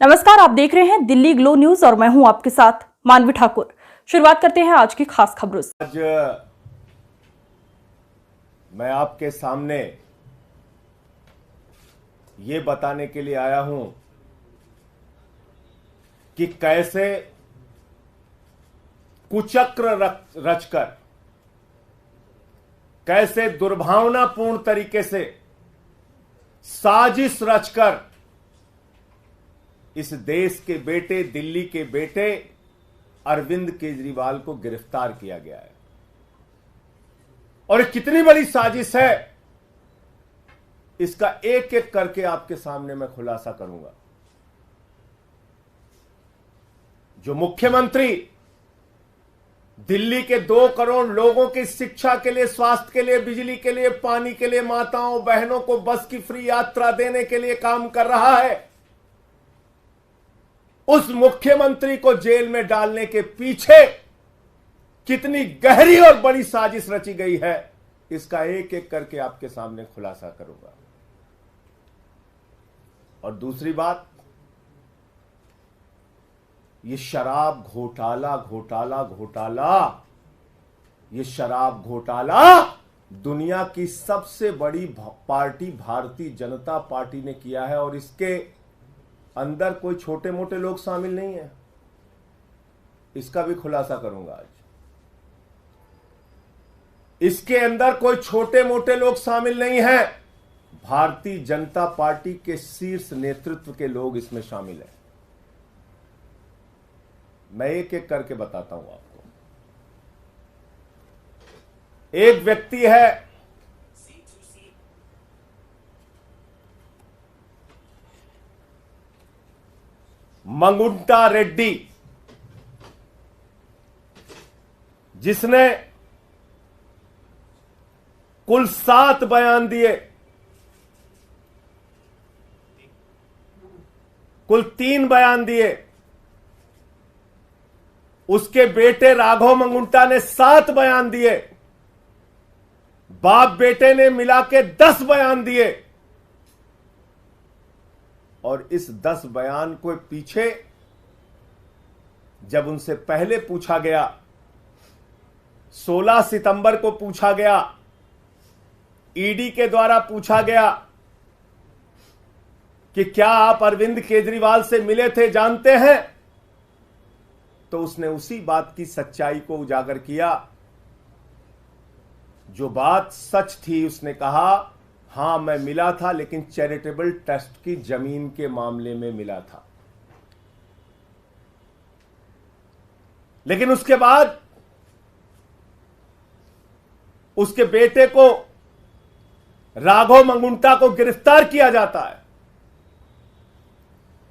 नमस्कार, आप देख रहे हैं दिल्ली ग्लो न्यूज और मैं हूं आपके साथ मानवी ठाकुर। शुरुआत करते हैं आज की खास खबरों से। आज मैं आपके सामने ये बताने के लिए आया हूं कि कैसे कुचक्र रचकर, कैसे दुर्भावनापूर्ण तरीके से साजिश रचकर इस देश के बेटे, दिल्ली के बेटे अरविंद केजरीवाल को गिरफ्तार किया गया है। और कितनी बड़ी साजिश है, इसका एक एक करके आपके सामने मैं खुलासा करूंगा। जो मुख्यमंत्री दिल्ली के 2 करोड़ लोगों की शिक्षा के लिए, स्वास्थ्य के लिए, बिजली के लिए, पानी के लिए, माताओं बहनों को बस की फ्री यात्रा देने के लिए काम कर रहा है, उस मुख्यमंत्री को जेल में डालने के पीछे कितनी गहरी और बड़ी साजिश रची गई है, इसका एक एक करके आपके सामने खुलासा करूंगा। और दूसरी बात, ये शराब घोटाला ये शराब घोटाला दुनिया की सबसे बड़ी पार्टी भारतीय जनता पार्टी ने किया है, और इसके अंदर कोई छोटे मोटे लोग शामिल नहीं है, इसका भी खुलासा करूंगा आज। इसके अंदर कोई छोटे मोटे लोग शामिल नहीं हैं, भारतीय जनता पार्टी के शीर्ष नेतृत्व के लोग इसमें शामिल हैं। मैं एक एक करके बताता हूं आपको। एक व्यक्ति है मंगुंटा रेड्डी, जिसने कुल 7 बयान दिए, कुल 3 बयान दिए। उसके बेटे राघव मंगुंटा ने 7 बयान दिए, बाप बेटे ने मिला के 10 बयान दिए। और इस 10 बयान को पीछे जब उनसे पहले पूछा गया, 16 सितंबर को पूछा गया, ईडी के द्वारा पूछा गया कि क्या आप अरविंद केजरीवाल से मिले थे, जानते हैं, तो उसने उसी बात की सच्चाई को उजागर किया। जो बात सच थी, उसने कहा हां मैं मिला था, लेकिन चैरिटेबल ट्रस्ट की जमीन के मामले में मिला था। लेकिन उसके बाद उसके बेटे को, राघव मंगुंटा को गिरफ्तार किया जाता है।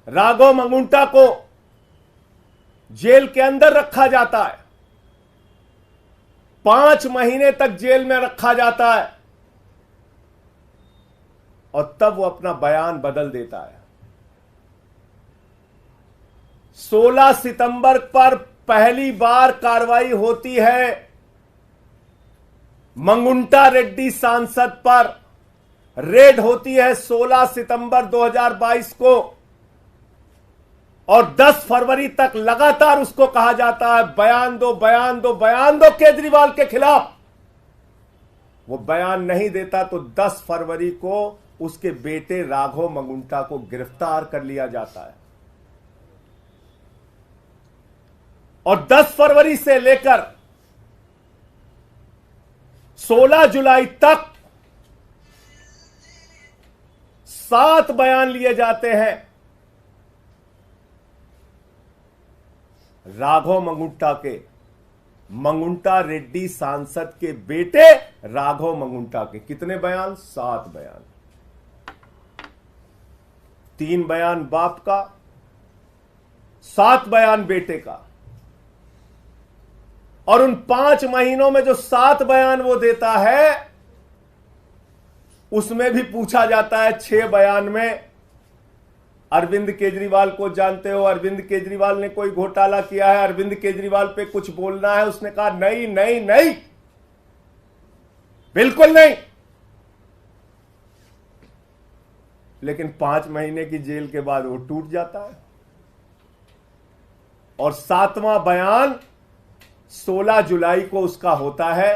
राघव मंगुंटा को जेल के अंदर रखा जाता है, 5 महीने तक जेल में रखा जाता है, और तब वो अपना बयान बदल देता है। 16 सितंबर पर पहली बार कार्रवाई होती है मंगुंटा रेड्डी सांसद पर, रेड होती है 16 सितंबर 2022 को, और 10 फरवरी तक लगातार उसको कहा जाता है बयान दो, बयान दो, बयान दो केजरीवाल के खिलाफ। वो बयान नहीं देता तो 10 फरवरी को उसके बेटे राघव मंगुंटा को गिरफ्तार कर लिया जाता है। और 10 फरवरी से लेकर 16 जुलाई तक 7 बयान लिए जाते हैं राघव मंगुंटा के, मंगुंटा रेड्डी सांसद के बेटे राघव मंगुंटा के। कितने बयान? 7 बयान। 3 बयान बाप का, 7 बयान बेटे का। और उन 5 महीनों में जो 7 बयान वो देता है, उसमें भी पूछा जाता है 6 बयान में, अरविंद केजरीवाल को जानते हो, अरविंद केजरीवाल ने कोई घोटाला किया है, अरविंद केजरीवाल पे कुछ बोलना है? उसने कहा नहीं नहीं नहीं, बिल्कुल नहीं। लेकिन 5 महीने की जेल के बाद वो टूट जाता है। और 7वां बयान 16 जुलाई को उसका होता है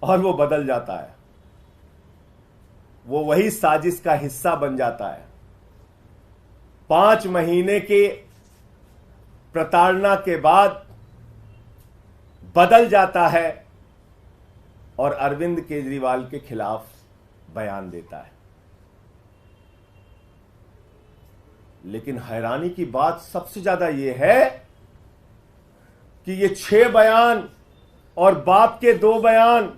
और वो बदल जाता है। वो वही साजिश का हिस्सा बन जाता है। 5 महीने के प्रताड़ना के बाद बदल जाता है और अरविंद केजरीवाल के खिलाफ बयान देता है। लेकिन हैरानी की बात सबसे ज्यादा यह है कि ये 6 बयान और बाप के 2 बयान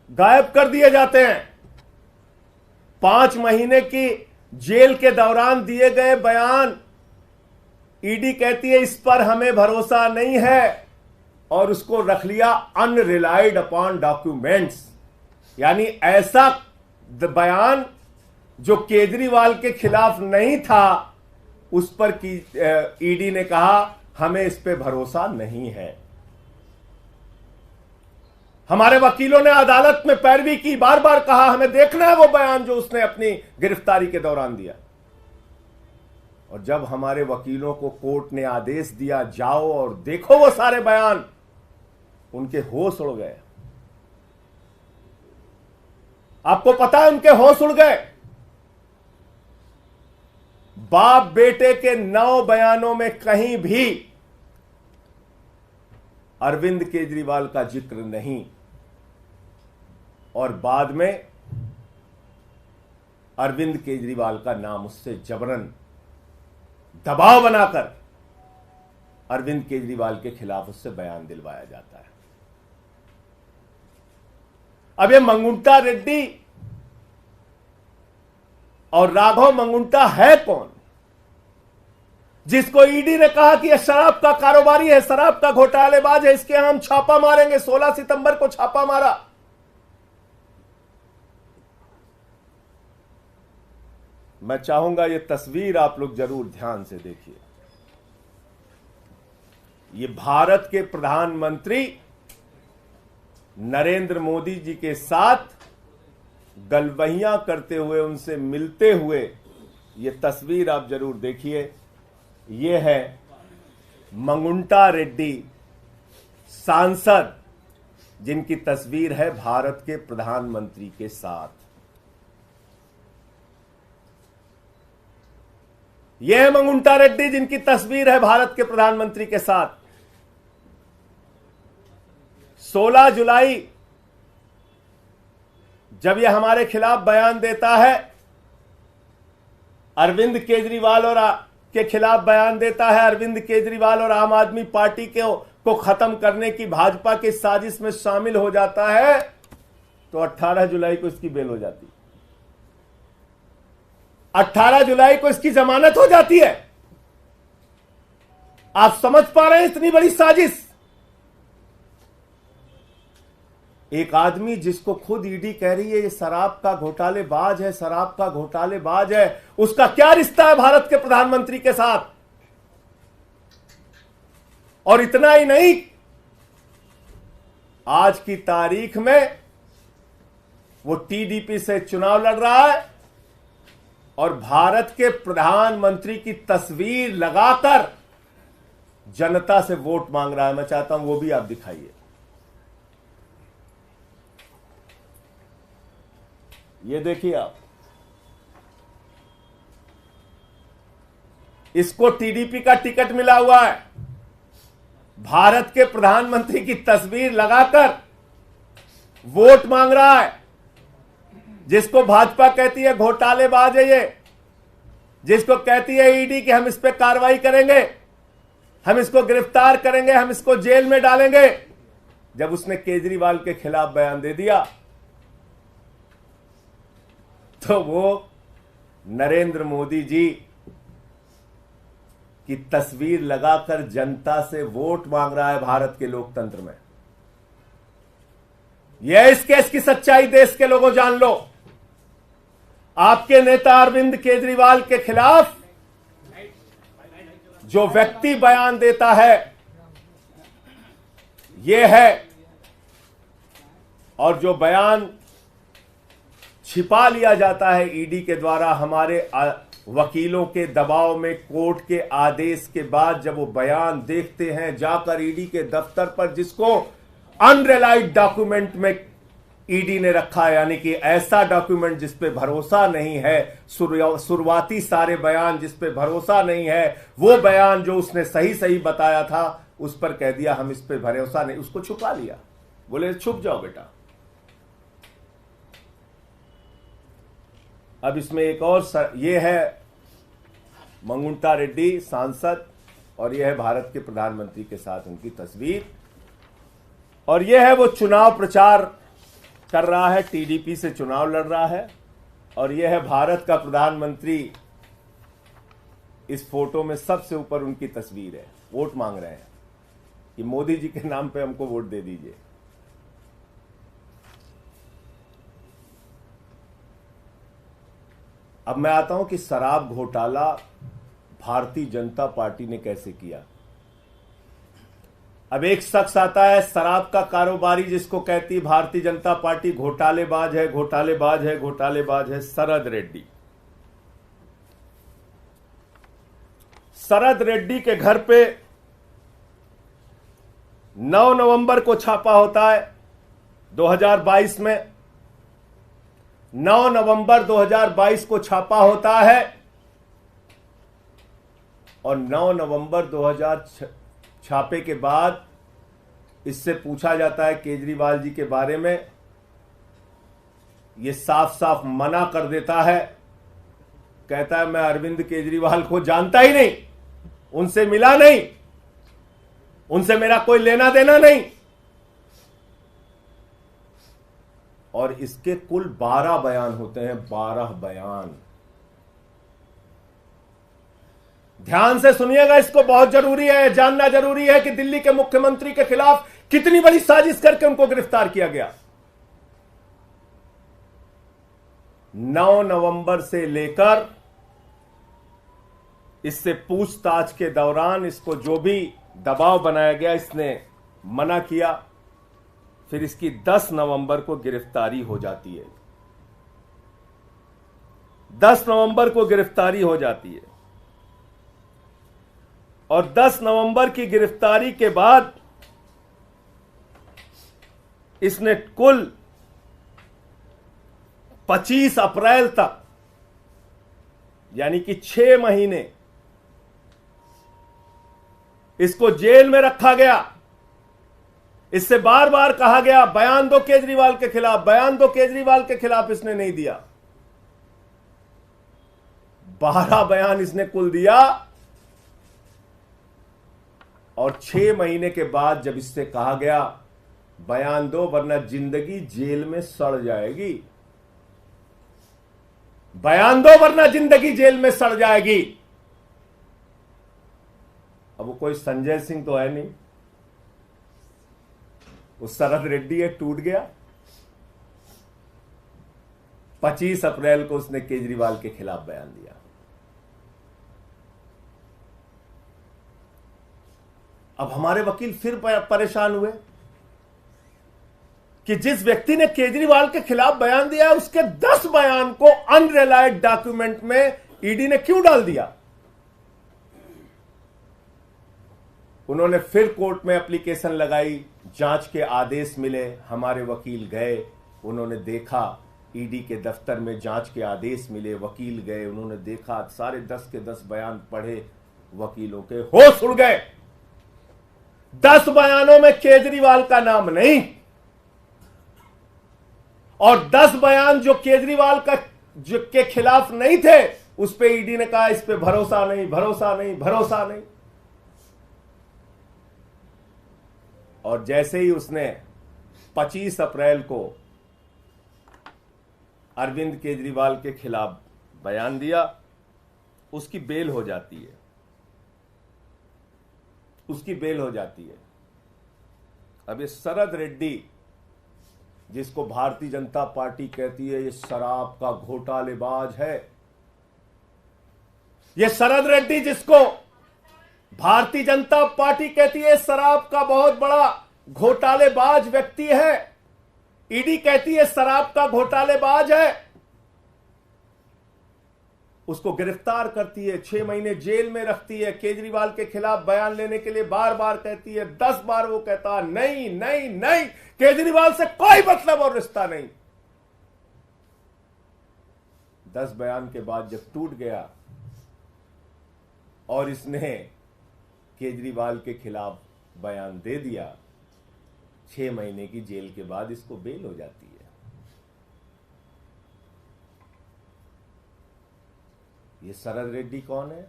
गायब कर दिए जाते हैं। 5 महीने की जेल के दौरान दिए गए बयान, ईडी कहती है इस पर हमें भरोसा नहीं है और उसको रख लिया अनरिलाइड अपॉन डॉक्यूमेंट्स। यानी ऐसा बयान जो केजरीवाल के खिलाफ नहीं था उस पर की ईडी ने कहा हमें इस पे भरोसा नहीं है। हमारे वकीलों ने अदालत में पैरवी की, बार बार कहा हमें देखना है वो बयान जो उसने अपनी गिरफ्तारी के दौरान दिया। और जब हमारे वकीलों को कोर्ट ने आदेश दिया जाओ और देखो वो सारे बयान, उनके होश उड़ गए। आपको पता है उनके होश उड़ गए। बाप बेटे के 9 बयानों में कहीं भी अरविंद केजरीवाल का जिक्र नहीं और बाद में अरविंद केजरीवाल का नाम उससे जबरन दबाव बनाकर अरविंद केजरीवाल के खिलाफ उससे बयान दिलवाया जाता है। अब ये मंगुंटा रेड्डी और राघव मंगुंटा है कौन, जिसको ईडी ने कहा कि यह शराब का कारोबारी है, शराब का घोटालेबाज है, इसके हम छापा मारेंगे। 16 सितंबर को छापा मारा। मैं चाहूंगा ये तस्वीर आप लोग जरूर ध्यान से देखिए। ये भारत के प्रधानमंत्री नरेंद्र मोदी जी के साथ गलबहियां करते हुए, उनसे मिलते हुए ये तस्वीर आप जरूर देखिए। ये है मंगुंटा रेड्डी सांसद, जिनकी तस्वीर है भारत के प्रधानमंत्री के साथ। यह है मंगुंटा रेड्डी जिनकी तस्वीर है भारत के प्रधानमंत्री के साथ। 16 जुलाई जब यह हमारे खिलाफ बयान देता है, अरविंद केजरीवाल और के खिलाफ बयान देता है, अरविंद केजरीवाल और आम आदमी पार्टी को खत्म करने की भाजपा की साजिश में शामिल हो जाता है, तो 18 जुलाई को इसकी बेल हो जाती है। 18 जुलाई को इसकी जमानत हो जाती है। आप समझ पा रहे हैं इतनी बड़ी साजिश। एक आदमी जिसको खुद ईडी कह रही है ये शराब का घोटालेबाज है, शराब का घोटालेबाज है, उसका क्या रिश्ता है भारत के प्रधानमंत्री के साथ? और इतना ही नहीं, आज की तारीख में वो टीडीपी से चुनाव लड़ रहा है और भारत के प्रधानमंत्री की तस्वीर लगाकर जनता से वोट मांग रहा है। मैं चाहता हूं वो भी आप दिखाइए। ये देखिए आप, इसको टीडीपी का टिकट मिला हुआ है, भारत के प्रधानमंत्री की तस्वीर लगाकर वोट मांग रहा है। जिसको भाजपा कहती है घोटालेबाज है, ये जिसको कहती है ईडी कि हम इस पे कार्रवाई करेंगे, हम इसको गिरफ्तार करेंगे, हम इसको जेल में डालेंगे, जब उसने केजरीवाल के खिलाफ बयान दे दिया तो वो नरेंद्र मोदी जी की तस्वीर लगाकर जनता से वोट मांग रहा है भारत के लोकतंत्र में। यह इस केस की सच्चाई देश के लोगों जान लो। आपके नेता अरविंद केजरीवाल के खिलाफ जो व्यक्ति बयान देता है यह है, और जो बयान छिपा लिया जाता है ईडी के द्वारा हमारे वकीलों के दबाव में, कोर्ट के आदेश के बाद जब वो बयान देखते हैं जाकर ईडी के दफ्तर पर, जिसको अनरिलाइड डॉक्यूमेंट में ईडी ने रखा है, यानी कि ऐसा डॉक्यूमेंट जिस पे भरोसा नहीं है, शुरुआती सारे बयान जिस पे भरोसा नहीं है, वो बयान जो उसने सही सही बताया था उस पर कह दिया हम इस पे भरोसा नहीं, उसको छुपा लिया। बोले छुप जाओ बेटा। अब इसमें एक और ये है मंगुंटा रेड्डी सांसद, और यह है भारत के प्रधानमंत्री के साथ उनकी तस्वीर, और यह है वो चुनाव प्रचार कर रहा है, टीडीपी से चुनाव लड़ रहा है, और यह है भारत का प्रधानमंत्री। इस फोटो में सबसे ऊपर उनकी तस्वीर है। वोट मांग रहे हैं कि मोदी जी के नाम पे हमको वोट दे दीजिए। अब मैं आता हूं कि शराब घोटाला भारतीय जनता पार्टी ने कैसे किया। अब एक शख्स आता है शराब का कारोबारी, जिसको कहती भारतीय जनता पार्टी घोटालेबाज है, घोटालेबाज है, घोटालेबाज है, शरद रेड्डी। शरद रेड्डी के घर पे 9 नवंबर को छापा होता है 2022 में। 9 नवंबर 2022 को छापा होता है, और 9 नवंबर 2000 छापे के बाद इससे पूछा जाता है केजरीवाल जी के बारे में। ये साफ साफ मना कर देता है, कहता है मैं अरविंद केजरीवाल को जानता ही नहीं, उनसे मिला नहीं, उनसे मेरा कोई लेना देना नहीं। और इसके कुल 12 बयान होते हैं, 12 बयान। ध्यान से सुनिएगा, इसको बहुत जरूरी है, जानना जरूरी है कि दिल्ली के मुख्यमंत्री के खिलाफ कितनी बड़ी साजिश करके उनको गिरफ्तार किया गया। 9 नवंबर से लेकर इससे पूछताछ के दौरान इसको जो भी दबाव बनाया गया, इसने मना किया। फिर इसकी 10 नवंबर को गिरफ्तारी हो जाती है। 10 नवंबर को गिरफ्तारी हो जाती है, और 10 नवंबर की गिरफ्तारी के बाद इसने कुल 25 अप्रैल तक, यानी कि 6 महीने इसको जेल में रखा गया। इससे बार बार कहा गया बयान दो केजरीवाल के खिलाफ, बयान दो केजरीवाल के खिलाफ, इसने नहीं दिया। 12 बयान इसने कुल दिया, और 6 महीने के बाद जब इससे कहा गया बयान दो वरना जिंदगी जेल में सड़ जाएगी, बयान दो वरना जिंदगी जेल में सड़ जाएगी। अब वो कोई संजय सिंह तो है नहीं, वो शरद रेड्डी है, टूट गया। 25 अप्रैल को उसने केजरीवाल के खिलाफ बयान दिया। अब हमारे वकील फिर परेशान हुए कि जिस व्यक्ति ने केजरीवाल के खिलाफ बयान दिया है, उसके 10 बयान को अनरिलाइड डॉक्यूमेंट में ईडी ने क्यों डाल दिया। उन्होंने फिर कोर्ट में एप्लीकेशन लगाई, जांच के आदेश मिले। हमारे वकील गए, उन्होंने देखा, ईडी के दफ्तर में जांच के आदेश मिले, वकील गए, उन्होंने देखा, सारे 10 के 10 बयान पढ़े, वकीलों के होश उड़ गए। 10 बयानों में केजरीवाल का नाम नहीं, और 10 बयान जो केजरीवाल का के खिलाफ नहीं थे, उस पे ईडी ने कहा इस पे भरोसा नहीं, भरोसा नहीं, भरोसा नहीं। और जैसे ही उसने 25 अप्रैल को अरविंद केजरीवाल के खिलाफ बयान दिया, उसकी बेल हो जाती है, उसकी बेल हो जाती है। अब ये शरद रेड्डी, जिसको भारतीय जनता पार्टी कहती है ये शराब का घोटालेबाज है, ये शरद रेड्डी जिसको भारतीय जनता पार्टी कहती है शराब का बहुत बड़ा घोटालेबाज व्यक्ति है, ईडी कहती है शराब का घोटालेबाज है, उसको गिरफ्तार करती है, 6 महीने जेल में रखती है, केजरीवाल के खिलाफ बयान लेने के लिए बार बार कहती है, 10 बार वो कहता नहीं नहीं नहीं, केजरीवाल से कोई मतलब और रिश्ता नहीं। 10 बयान के बाद जब टूट गया और इसने केजरीवाल के खिलाफ बयान दे दिया, 6 महीने की जेल के बाद इसको बेल हो जाती है। ये शरद रेड्डी कौन है?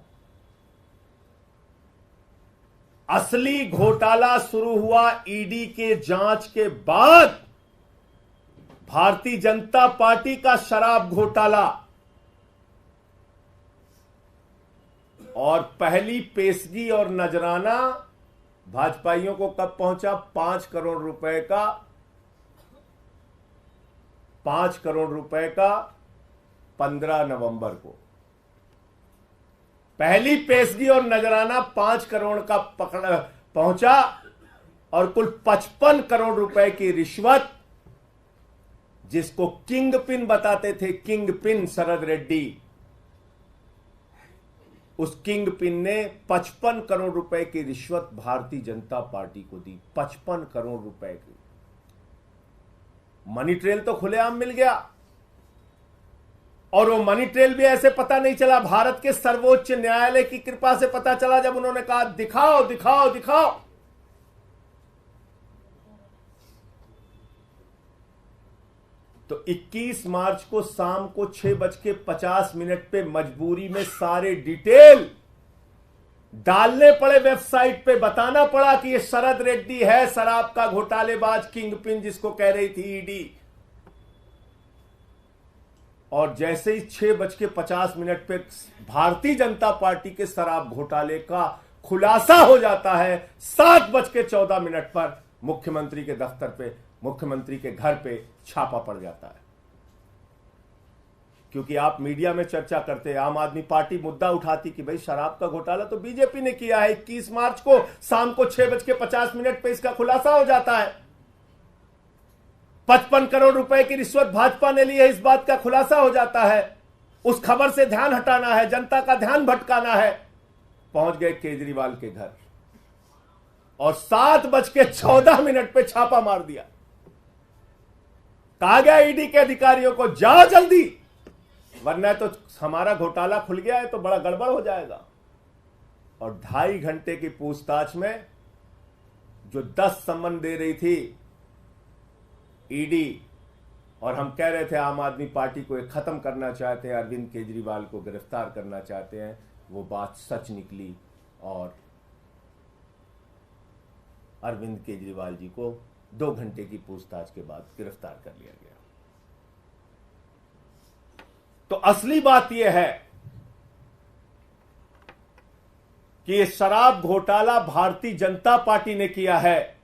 असली घोटाला शुरू हुआ ईडी के जांच के बाद। भारतीय जनता पार्टी का शराब घोटाला, और पहली पेशगी और नजराना भाजपाइयों को कब पहुंचा? 5 करोड़ रुपए का 15 नवंबर को पहली पेशगी और नजराना 5 करोड़ का पहुंचा, और कुल 55 करोड़ रुपए की रिश्वत, जिसको किंग पिन बताते थे, किंग पिन शरद रेड्डी, उस किंग पिन ने 55 करोड़ रुपए की रिश्वत भारतीय जनता पार्टी को दी। 55 करोड़ रुपए की मनी ट्रेल तो खुलेआम मिल गया, और वो मनी ट्रेल भी ऐसे पता नहीं चला, भारत के सर्वोच्च न्यायालय की कृपा से पता चला, जब उन्होंने कहा दिखाओ दिखाओ दिखाओ। तो 21 मार्च को शाम को 6:50 पे मजबूरी में सारे डिटेल डालने पड़े वेबसाइट पे, बताना पड़ा कि ये शरद रेड्डी है शराब का घोटालेबाज, किंग पिन जिसको कह रही थी ईडी। और जैसे ही 6:50 पे भारतीय जनता पार्टी के शराब घोटाले का खुलासा हो जाता है, 7:14 पर मुख्यमंत्री के दफ्तर पे, मुख्यमंत्री के घर पे छापा पड़ जाता है। क्योंकि आप मीडिया में चर्चा करते हैं, आम आदमी पार्टी मुद्दा उठाती कि भाई शराब का घोटाला तो बीजेपी ने किया है। 21 मार्च को शाम को 6:50 पे इसका खुलासा हो जाता है। 55 करोड़ रुपए की रिश्वत भाजपा ने ली है, इस बात का खुलासा हो जाता है। उस खबर से ध्यान हटाना है, जनता का ध्यान भटकाना है। पहुंच गए केजरीवाल के घर और 7:14 पे छापा मार दिया। कहा गया ईडी के अधिकारियों को, जाओ जल्दी, वरना तो हमारा घोटाला खुल गया है तो बड़ा गड़बड़ हो जाएगा। और 2.5 घंटे की पूछताछ में जो 10 सम्मन दे रही थी ईडी, और हम कह रहे थे आम आदमी पार्टी को एक खत्म करना चाहते हैं, अरविंद केजरीवाल को गिरफ्तार करना चाहते हैं, वो बात सच निकली और अरविंद केजरीवाल जी को 2 घंटे की पूछताछ के बाद गिरफ्तार कर लिया गया। तो असली बात यह है कि ये शराब घोटाला भारतीय जनता पार्टी ने किया है,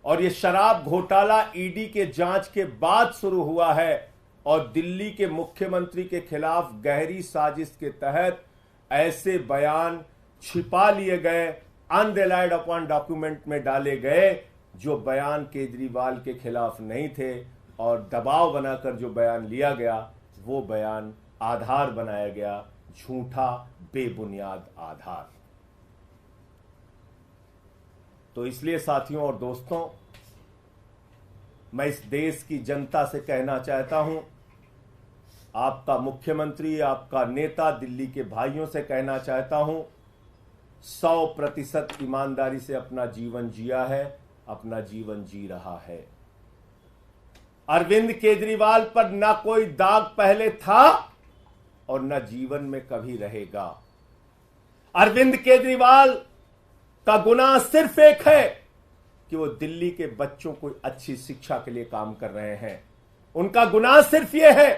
और ये शराब घोटाला ईडी के जांच के बाद शुरू हुआ है, और दिल्ली के मुख्यमंत्री के खिलाफ गहरी साजिश के तहत ऐसे बयान छिपा लिए गए, अनरिलाइड अपॉन डॉक्यूमेंट में डाले गए, जो बयान केजरीवाल के खिलाफ नहीं थे, और दबाव बनाकर जो बयान लिया गया वो बयान आधार बनाया गया, झूठा बेबुनियाद आधार। तो इसलिए साथियों और दोस्तों, मैं इस देश की जनता से कहना चाहता हूं, आपका मुख्यमंत्री, आपका नेता, दिल्ली के भाइयों से कहना चाहता हूं, 100% ईमानदारी से अपना जीवन जिया है, अपना जीवन जी रहा है। अरविंद केजरीवाल पर ना कोई दाग पहले था और ना जीवन में कभी रहेगा। अरविंद केजरीवाल का गुनाह सिर्फ एक है कि वो दिल्ली के बच्चों को अच्छी शिक्षा के लिए काम कर रहे हैं। उनका गुनाह सिर्फ ये है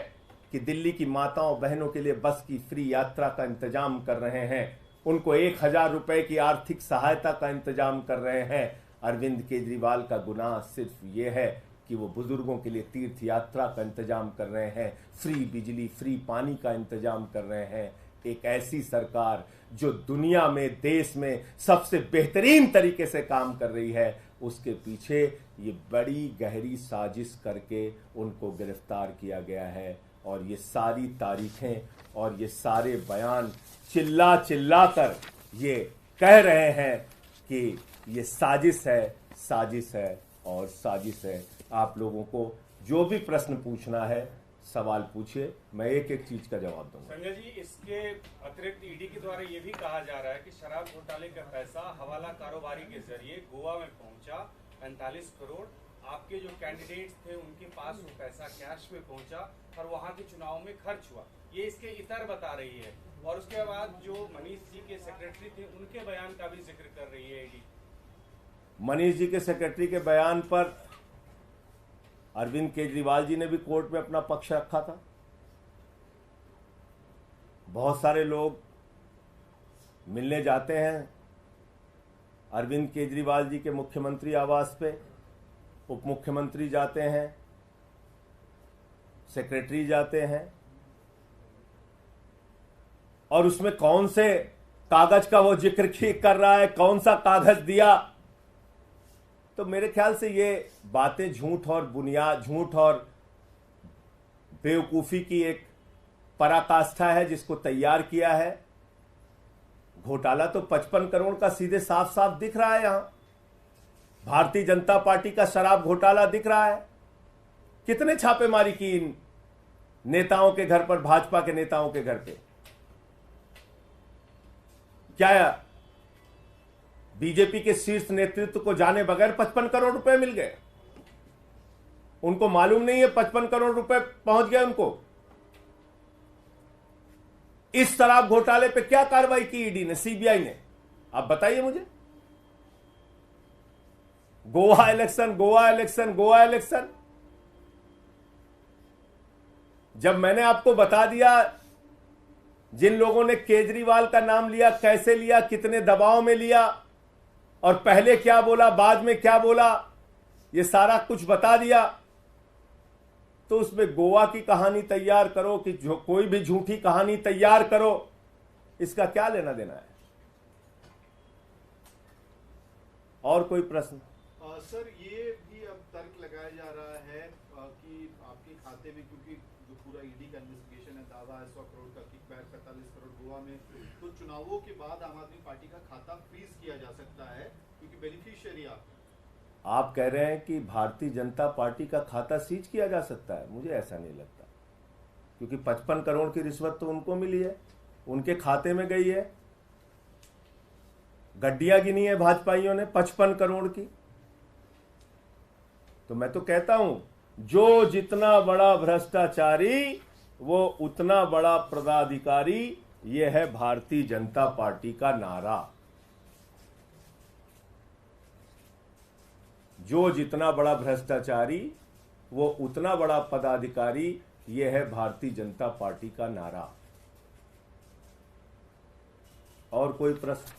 कि दिल्ली की माताओं बहनों के लिए बस की फ्री यात्रा का इंतजाम कर रहे हैं, उनको 1000 रुपए की आर्थिक सहायता का इंतजाम कर रहे हैं। अरविंद केजरीवाल का गुनाह सिर्फ ये है कि वो बुजुर्गों के लिए तीर्थ यात्रा का इंतजाम कर रहे हैं, फ्री बिजली, फ्री पानी का इंतजाम कर रहे हैं। एक ऐसी सरकार जो दुनिया में, देश में सबसे बेहतरीन तरीके से काम कर रही है, उसके पीछे ये बड़ी गहरी साजिश करके उनको गिरफ्तार किया गया है। और ये सारी तारीखें और ये सारे बयान चिल्ला चिल्ला कर ये कह रहे हैं कि ये साजिश है और साजिश है। आप लोगों को जो भी प्रश्न पूछना है सवाल पूछिए, मैं एक एक चीज का जवाब दूंगा। संजय जी, इसके अतिरिक्त ईडी के द्वारा ये भी कहा जा रहा है कि शराब घोटाले का पैसा हवाला कारोबारी के जरिए गोवा में पहुंचा 45 करोड़। आपके जो कैंडिडेट्स थे उनके पास वो पैसा कैश में पहुंचा और वहां के चुनाव में खर्च हुआ, ये इसके इतर बता रही है। और उसके बाद जो मनीष जी के सेक्रेटरी थे उनके बयान का भी जिक्र कर रही है ईडी। मनीष जी के सेक्रेटरी के बयान पर अरविंद केजरीवाल जी ने भी कोर्ट में अपना पक्ष रखा था। बहुत सारे लोग मिलने जाते हैं अरविंद केजरीवाल जी के मुख्यमंत्री आवास पे, उप मुख्यमंत्री जाते हैं, सेक्रेटरी जाते हैं, और उसमें कौन से कागज का वो जिक्र कर रहा है, कौन सा कागज दिया। तो मेरे ख्याल से ये बातें झूठ और बेवकूफी की एक पराकाष्ठा है जिसको तैयार किया है। घोटाला तो 55 करोड़ का सीधे साफ साफ दिख रहा है। यहां भारतीय जनता पार्टी का शराब घोटाला दिख रहा है। कितने छापेमारी की इन नेताओं के घर पर, भाजपा के नेताओं के घर पे। क्या बीजेपी के शीर्ष नेतृत्व को जाने बगैर 55 करोड़ रुपए मिल गए? उनको मालूम नहीं है 55 करोड़ रुपए पहुंच गए उनको। इस शराब घोटाले पे क्या कार्रवाई की ईडी ने, सीबीआई ने? आप बताइए मुझे। गोवा इलेक्शन। जब मैंने आपको बता दिया जिन लोगों ने केजरीवाल का नाम लिया, कैसे लिया, कितने दबाव में लिया, और पहले क्या बोला, बाद में क्या बोला, ये सारा कुछ बता दिया, तो उसमें गोवा की कहानी तैयार करो कि जो कोई भी झूठी कहानी तैयार करो, इसका क्या लेना देना है? और कोई प्रश्न? सर, ये भी अब तर्क लगाया जा रहा है कि आपके खाते में, क्योंकि जो पूरा ईडी का इन्वेस्टिगेशन है, दावा है 100 करोड़ का किकबैक, 45 करोड़ गोवा में, तो चुनावों के बाद आम आदमी पार्टी का खाता फ्रीज किया जा सकता है क्योंकि बेनिफिशियरी आप कह रहे हैं कि भारतीय जनता पार्टी का खाता सीज किया जा सकता है? मुझे ऐसा नहीं लगता, क्योंकि 55 करोड़ की रिश्वत तो उनको मिली है, उनके खाते में गई है। गड्डियां गिनी है भाजपाइयों ने 55 करोड़ की। तो मैं तो कहता हूं, जो जितना बड़ा भ्रष्टाचारी वो उतना बड़ा पदाधिकारी, ये है भारतीय जनता पार्टी का नारा। जो जितना बड़ा भ्रष्टाचारी वो उतना बड़ा पदाधिकारी, ये है भारतीय जनता पार्टी का नारा। और कोई प्रश्न?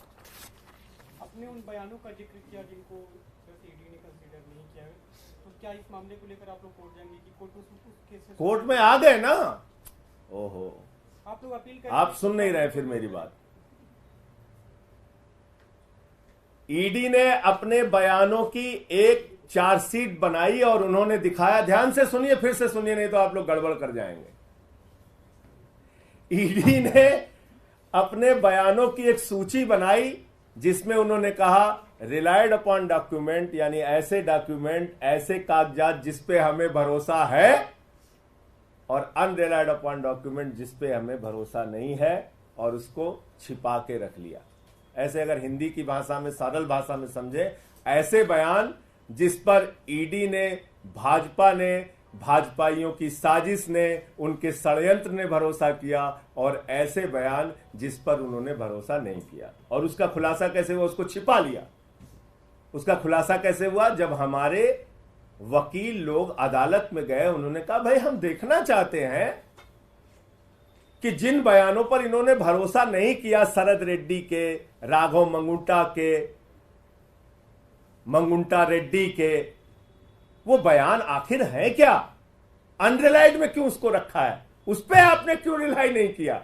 अपने उन बयानों का जिक्र किया जिनको ईडी ने कंसीडर नहीं किया, तो क्या इस मामले को लेकर आप लोग कोर्ट जाएंगे कि कोर्ट में आ गए ना? ओहो, आप लोग अपील कर, आप सुन नहीं रहे फिर मेरी बात। ईडी ने अपने बयानों की एक चार्जशीट बनाई और उन्होंने दिखाया, ध्यान से सुनिए, फिर से सुनिए, नहीं तो आप लोग गड़बड़ कर जाएंगे। ईडी ने अपने बयानों की एक सूची बनाई जिसमें उन्होंने कहा रिलायड अपॉन डॉक्यूमेंट, यानी ऐसे डॉक्यूमेंट, ऐसे कागजात जिस पे हमें भरोसा है, और अनरिलायड अपॉन डॉक्यूमेंट जिस पे हमें भरोसा नहीं है, और उसको छिपा के रख लिया। ऐसे अगर हिंदी की भाषा में, सरल भाषा में समझे, ऐसे बयान जिस पर ईडी ने, भाजपा ने, भाजपाइयों की साजिश ने, उनके षड्यंत्र ने भरोसा किया, और ऐसे बयान जिस पर उन्होंने भरोसा नहीं किया। और उसका खुलासा कैसे हुआ? उसको छिपा लिया। उसका खुलासा कैसे हुआ? जब हमारे वकील लोग अदालत में गए, उन्होंने कहा भाई हम देखना चाहते हैं कि जिन बयानों पर इन्होंने भरोसा नहीं किया, शरद रेड्डी के, राघव मंगुंटा रेड्डी के, वो बयान आखिर है क्या? अनरिलाइड में क्यों उसको रखा है? उस पर आपने क्यों रिलाई नहीं किया?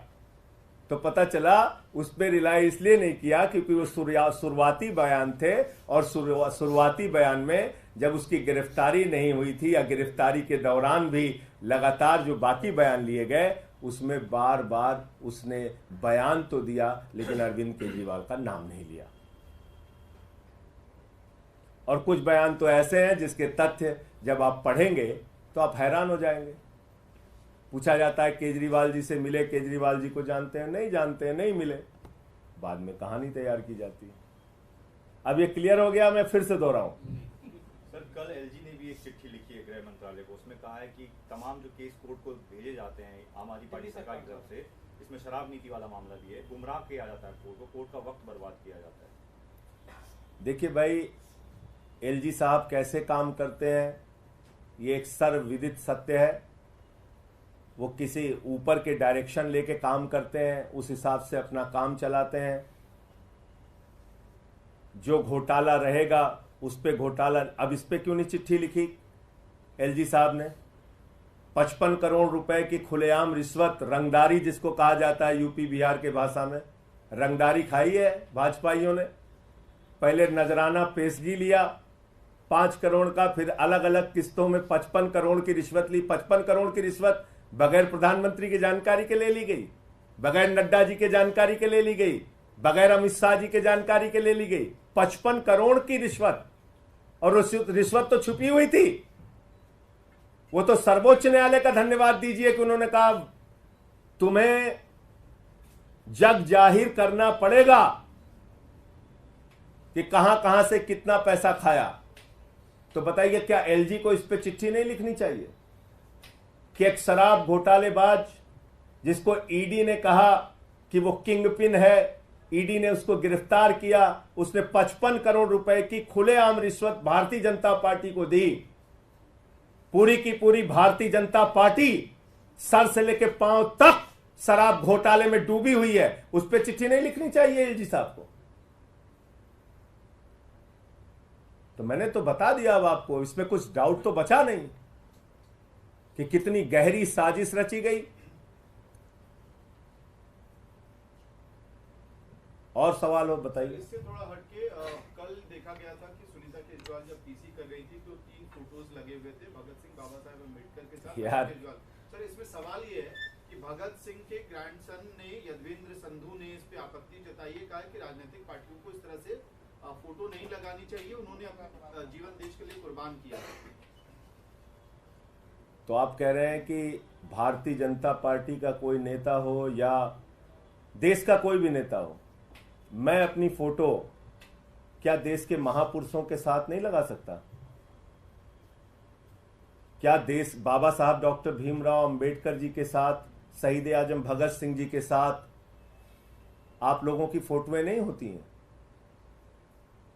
तो पता चला उस पर रिलाई इसलिए नहीं किया क्योंकि वो शुरुआती बयान थे, और शुरुआती बयान में जब उसकी गिरफ्तारी नहीं हुई थी, या गिरफ्तारी के दौरान भी लगातार जो बाकी बयान लिए गए उसमें बार बार उसने बयान तो दिया लेकिन अरविंद केजरीवाल का नाम नहीं लिया। और कुछ बयान तो ऐसे हैं जिसके तथ्य जब आप पढ़ेंगे तो आप हैरान हो जाएंगे। पूछा जाता है केजरीवाल जी से मिले, केजरीवाल जी को जानते हैं? नहीं जानते हैं, नहीं मिले। बाद में कहानी तैयार की जाती है। अब ये क्लियर हो गया, मैं फिर से दोहराऊं। सर, कल एलजी ने भी एक चिट्ठी लिखी है गृह मंत्रालय को, उसमें कहा है कि तमाम जो केस कोर्ट को भेजे जाते हैं आम आदमी पार्टी सरकार की तरफ से, इसमें शराब नीति वाला मामला भी है, गुमराह किया जाता है कोर्ट को, कोर्ट का वक्त बर्बाद किया जाता है। देखिए भाई, एलजी साहब कैसे काम करते हैं ये एक सर्वविदित सत्य है। वो किसी ऊपर के डायरेक्शन लेके काम करते हैं, उस हिसाब से अपना काम चलाते हैं। जो घोटाला रहेगा उस पे घोटाला। अब इस पे क्यों नहीं चिट्ठी लिखी एलजी साहब ने? 55 करोड़ रुपए की खुलेआम रिश्वत, रंगदारी जिसको कहा जाता है यूपी बिहार के भाषा में, रंगदारी खाई है भाजपाइयों ने। पहले नजराना पेशगी लिया 5 करोड़ का, फिर अलग अलग किस्तों में 55 करोड़ की रिश्वत ली। 55 करोड़ की रिश्वत बगैर प्रधानमंत्री की जानकारी के ले ली गई, बगैर नड्डा जी के जानकारी के ले ली गई, बगैर अमित शाह जी के जानकारी के ले ली गई। 55 करोड़ की रिश्वत, और रिश्वत तो छुपी हुई थी। वो तो सर्वोच्च न्यायालय का धन्यवाद दीजिए कि उन्होंने कहा तुम्हें जग जाहिर करना पड़ेगा कि कहां कहां से कितना पैसा खाया। तो बताइए, क्या एलजी को इस पे चिट्ठी नहीं लिखनी चाहिए कि एक शराब घोटालेबाज जिसको ईडी ने कहा कि वो किंगपिन है, ईडी ने उसको गिरफ्तार किया, उसने 55 करोड़ रुपए की खुलेआम रिश्वत भारतीय जनता पार्टी को दी। पूरी की पूरी भारतीय जनता पार्टी सर से लेकर पांव तक शराब घोटाले में डूबी हुई है। उस पर चिट्ठी नहीं लिखनी चाहिए एलजी साहब को? तो मैंने तो बता दिया अब आपको, इसमें कुछ डाउट तो बचा नहीं कि कितनी गहरी साजिश रची गई। और सवाल हो बताइए। इससे थोड़ा हटके कल देखा गया था कि सुनीता केजरीवाल जब पीसी कर रही थी तो 3 फोटोज लगे हुए थे भगत सिंह, बाबा साहेब अम्बेडकर के साथ केजरीवाल। सर, इसमें सवाल ये है कि भगत सिंह के ग्रैंडसन ने, यदवेंद्र संधू ने इस पे आपत्ति जताई है, कहा कि राजनीतिक पार्टियों को इस तरह से फोटो नहीं लगानी चाहिए, उन्होंने अपना जीवन देश के लिए कुर्बान किया। तो आप कह रहे हैं कि भारतीय जनता पार्टी का कोई नेता हो या देश का कोई भी नेता हो, मैं अपनी फोटो क्या देश के महापुरुषों के साथ नहीं लगा सकता? क्या देश बाबा साहब डॉक्टर भीमराव अंबेडकर जी के साथ, शहीद आजम भगत सिंह जी के साथ आप लोगों की फोटोएं नहीं होती हैं?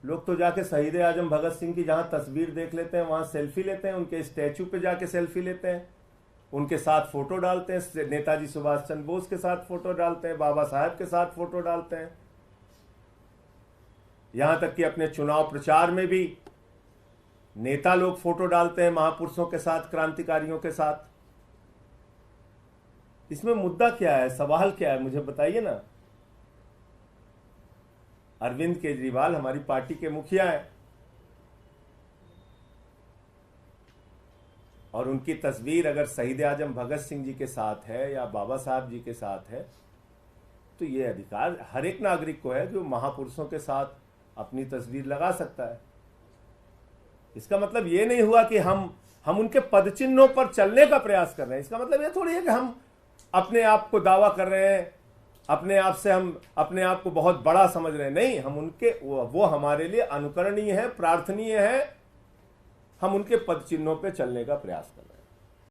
लोग तो जाके शहीद आजम भगत सिंह की जहां तस्वीर देख लेते हैं वहां सेल्फी लेते हैं, उनके स्टैचू पे जाके सेल्फी लेते हैं, उनके साथ फोटो डालते हैं, नेताजी सुभाष चंद्र बोस के साथ फोटो डालते हैं, बाबा साहब के साथ फोटो डालते हैं। यहां तक कि अपने चुनाव प्रचार में भी नेता लोग फोटो डालते हैं महापुरुषों के साथ, क्रांतिकारियों के साथ। इसमें मुद्दा क्या है, सवाल क्या है, मुझे बताइए ना। अरविंद केजरीवाल हमारी पार्टी के मुखिया हैं और उनकी तस्वीर अगर शहीद आजम भगत सिंह जी के साथ है या बाबा साहब जी के साथ है तो ये अधिकार हर एक नागरिक को है कि वो महापुरुषों के साथ अपनी तस्वीर लगा सकता है। इसका मतलब ये नहीं हुआ कि हम उनके पदचिन्हों पर चलने का प्रयास कर रहे हैं। इसका मतलब ये थोड़ी है कि हम अपने आप को दावा कर रहे हैं, अपने आप से हम अपने आप को बहुत बड़ा समझ रहे हैं। नहीं, हम उनके वो हमारे लिए अनुकरणीय है, प्रार्थनीय है। हम उनके पदचिन्हों पे चलने का प्रयास कर रहे हैं।